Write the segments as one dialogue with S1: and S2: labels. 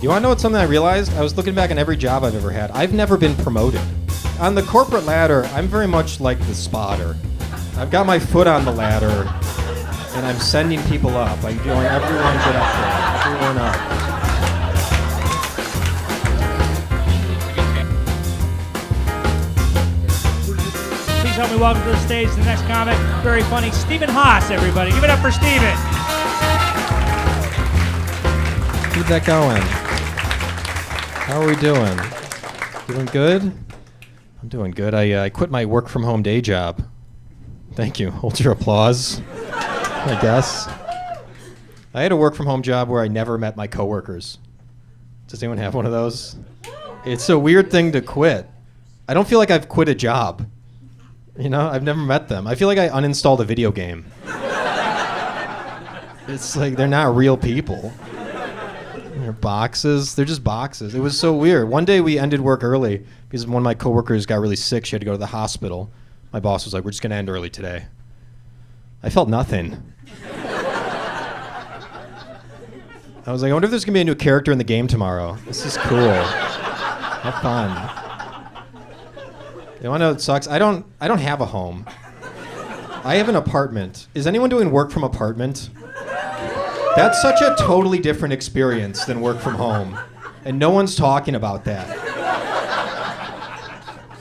S1: You want to know what something I realized? I was looking back on every job I've ever had. I've never been promoted. On the corporate ladder, I'm very much like the spotter. I've got my foot on the ladder, and I'm sending people up. I'm going, everyone get up there. Everyone up.
S2: Please help me welcome to the stage the next comic. Very funny, Stephen Haas, everybody. Give it up for Stephen.
S1: Keep that going. How are we doing? Doing good? I'm doing good. I quit my work from home day job. Thank you. Hold your applause, I guess. I had a work from home job where I never met my coworkers. Does anyone have one of those? It's a weird thing to quit. I don't feel like I've quit a job. You know, I've never met them. I feel like I uninstalled a video game. It's like they're not real people. They're boxes. They're just boxes. It was so weird. One day we ended work early because one of my coworkers got really sick. She had to go to the hospital. My boss was like, "We're just going to end early today." I felt nothing. I was like, I wonder if there's going to be a new character in the game tomorrow. This is cool. Have fun. You want to know what sucks? I don't have a home. I have an apartment. Is anyone doing work from apartment? That's such a totally different experience than work from home. And no one's talking about that.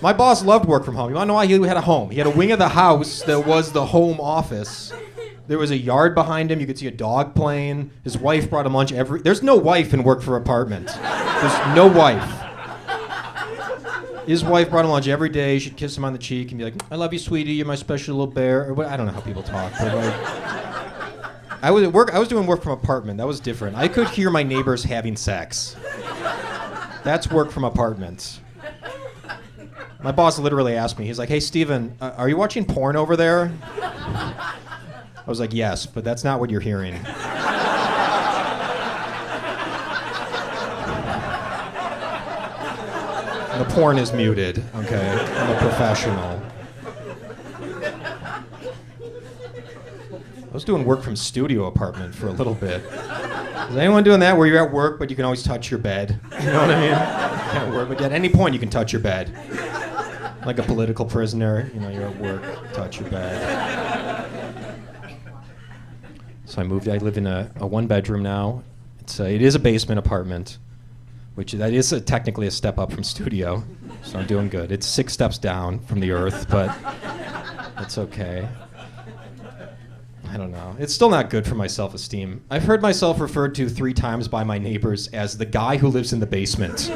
S1: My boss loved work from home. You want to know why he had a home? He had a wing of the house that was the home office. There was a yard behind him. You could see a dog playing. His wife brought him lunch There's no wife in work for apartment. There's no wife. His wife brought him lunch every day. She'd kiss him on the cheek and be like, "I love you, sweetie. You're my special little bear." Or what? I don't know how people talk, but like, I was doing work from apartment. That was different. I could hear my neighbors having sex. That's work from apartment. My boss literally asked me. He's like, "Hey, Steven, are you watching porn over there?" I was like, "Yes, but that's not what you're hearing." The porn is muted, okay? I'm a professional. I was doing work from studio apartment for a little bit. Is anyone doing that where you're at work but you can always touch your bed? You know what I mean? You can't work, but at any point you can touch your bed. Like a political prisoner, you know, you're at work, touch your bed. So I live in a one-bedroom now. It is a basement apartment, which that is technically a step up from studio, so I'm doing good. It's 6 steps down from the earth, but it's okay. I don't know. It's still not good for my self-esteem. I've heard myself referred to 3 times by my neighbors as the guy who lives in the basement.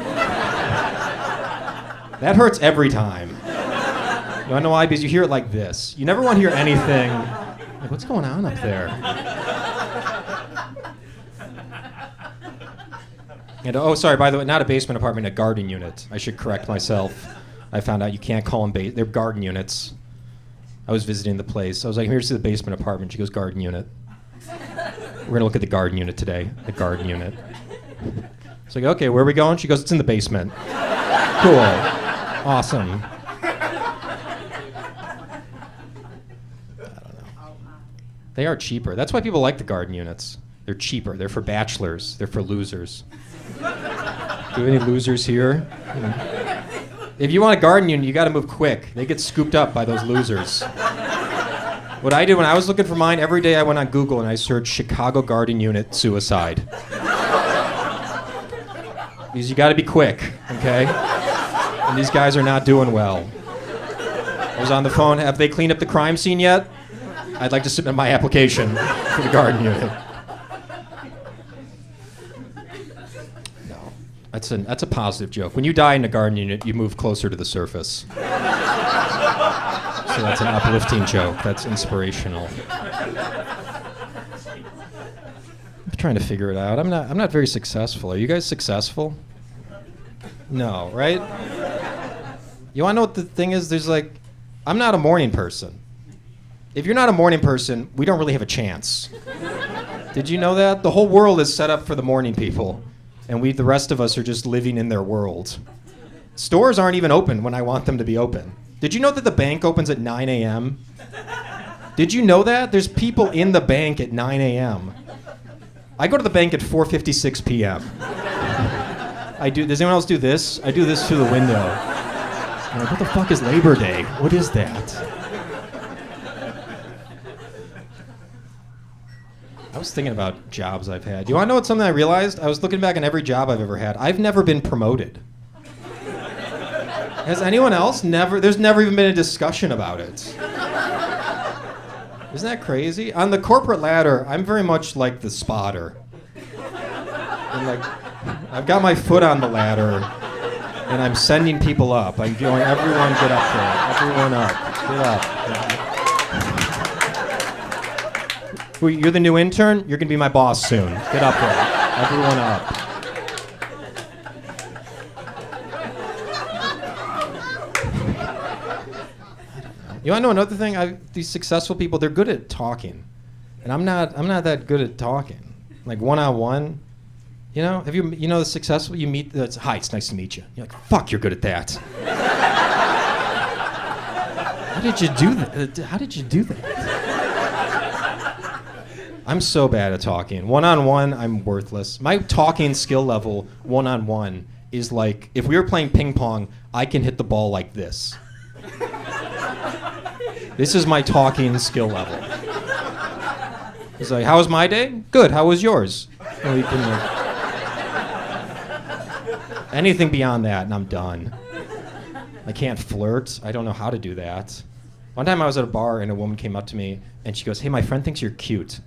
S1: That hurts every time. You wanna know why? Because you hear it like this. You never want to hear anything like, "What's going on up there?" And oh, sorry, by the way, not a basement apartment, a garden unit. I should correct myself. I found out you can't call them they're garden units. I was visiting the place. I was like, "Here's the basement apartment." She goes, "Garden unit." We're gonna look at the garden unit today. The garden unit. It's like, "Okay, where are we going?" She goes, "It's in the basement." Cool. Awesome. I don't know. They are cheaper. That's why people like the garden units. They're cheaper. They're for bachelors. They're for losers. Do we have any losers here? If you want a garden unit, you got to move quick. They get scooped up by those losers. What I did when I was looking for mine, every day I went on Google and I searched Chicago garden unit suicide. Because you got to be quick, okay? And these guys are not doing well. I was on the phone. Have they cleaned up the crime scene yet? I'd like to submit my application for the garden unit. That's a positive joke. When you die in a garden unit, you move closer to the surface. So that's an uplifting joke. That's inspirational. I'm trying to figure it out. I'm not very successful. Are you guys successful? No, right? You want to know what the thing is? I'm not a morning person. If you're not a morning person, we don't really have a chance. Did you know that? The whole world is set up for the morning people. And the rest of us are just living in their world. Stores aren't even open when I want them to be open. Did you know that the bank opens at 9 a.m.? Did you know that? There's people in the bank at 9 a.m. I go to the bank at 4:56 p.m. I do. Does anyone else do this? I do this through the window. I'm like, what the fuck is Labor Day? What is that? I was thinking about jobs I've had. You want to know what something I realized? I was looking back on every job I've ever had. I've never been promoted. Has anyone else never? There's never even been a discussion about it. Isn't that crazy? On the corporate ladder, I'm very much like the spotter. And like, I've got my foot on the ladder, and I'm sending people up. I'm going, everyone get up there. Everyone up. Get up. Who, you're the new intern? You're going to be my boss soon. Get up there. Everyone up. You want to know another thing? These successful people, they're good at talking. And I'm not that good at talking. Like one-on-one. You know, the successful, you meet, hi, it's nice to meet you. You're like, fuck, you're good at that. How did you do that? How did you do that? I'm so bad at talking. One-on-one, I'm worthless. My talking skill level, one-on-one, is like, if we were playing ping pong, I can hit the ball like this. This is my talking skill level. He's like, how was my day? Good, how was yours? And we can, like, anything beyond that, and I'm done. I can't flirt. I don't know how to do that. One time I was at a bar, and a woman came up to me, and she goes, hey, my friend thinks you're cute.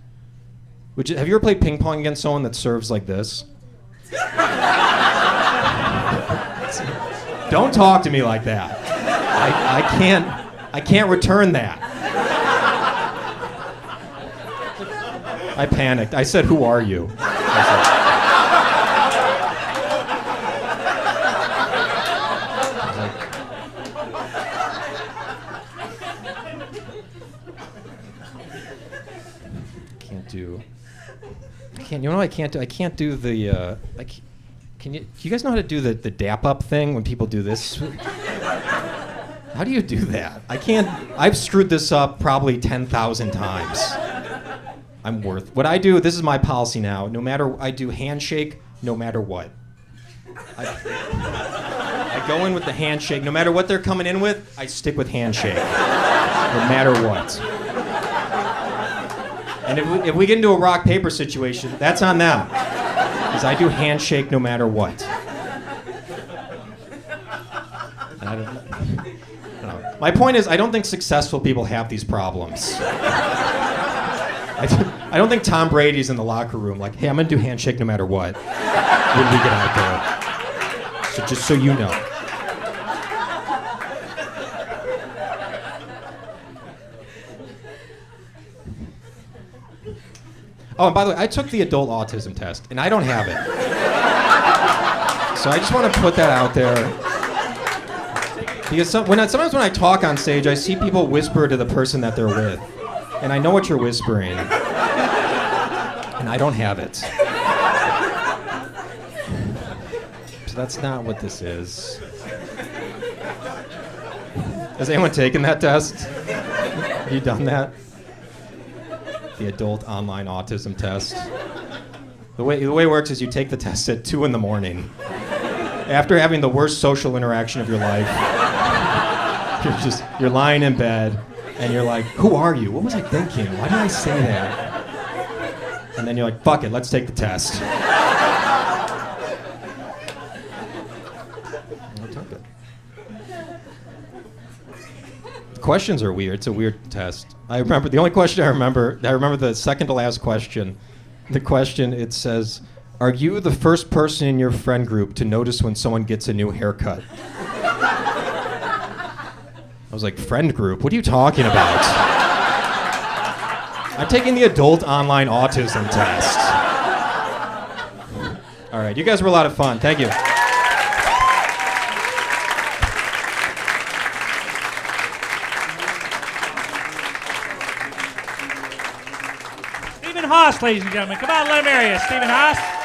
S1: Have you ever played ping pong against someone that serves like this? Don't talk to me like that. I can't return that. I panicked. I said, who are you? You know what I can't do? I can't do the. Do you guys know how to do the dap up thing when people do this? How do you do that? I can't. I've screwed this up probably 10,000 times. What I do, this is my policy now. No matter, I do handshake no matter what. I go in with the handshake. No matter what they're coming in with, I stick with handshake. No matter what. And if we get into a rock, paper situation, that's on them. Because I do handshake no matter what. And I don't know. My point is, I don't think successful people have these problems. I don't think Tom Brady's in the locker room like, hey, I'm going to do handshake no matter what when we get out there. So just so you know. Oh, and by the way, I took the adult autism test, and I don't have it. So I just want to put that out there. Because sometimes when I talk on stage, I see people whisper to the person that they're with. And I know what you're whispering. And I don't have it. So that's not what this is. Has anyone taken that test? Have you done that? The adult online autism test. The way it works is you take the test at 2 a.m. After having the worst social interaction of your life. You're lying in bed and you're like, who are you? What was I thinking? Why did I say that? And then you're like, fuck it, let's take the test. The questions are weird. It's a weird test. I remember the only question I remember the second to last question. The question, it says, are you the first person in your friend group to notice when someone gets a new haircut? I was like, friend group? What are you talking about? I'm taking the adult online autism test. All right, you guys were a lot of fun. Thank you.
S2: Haas, ladies and gentlemen. Come on, let him hear you. Stephen Haas.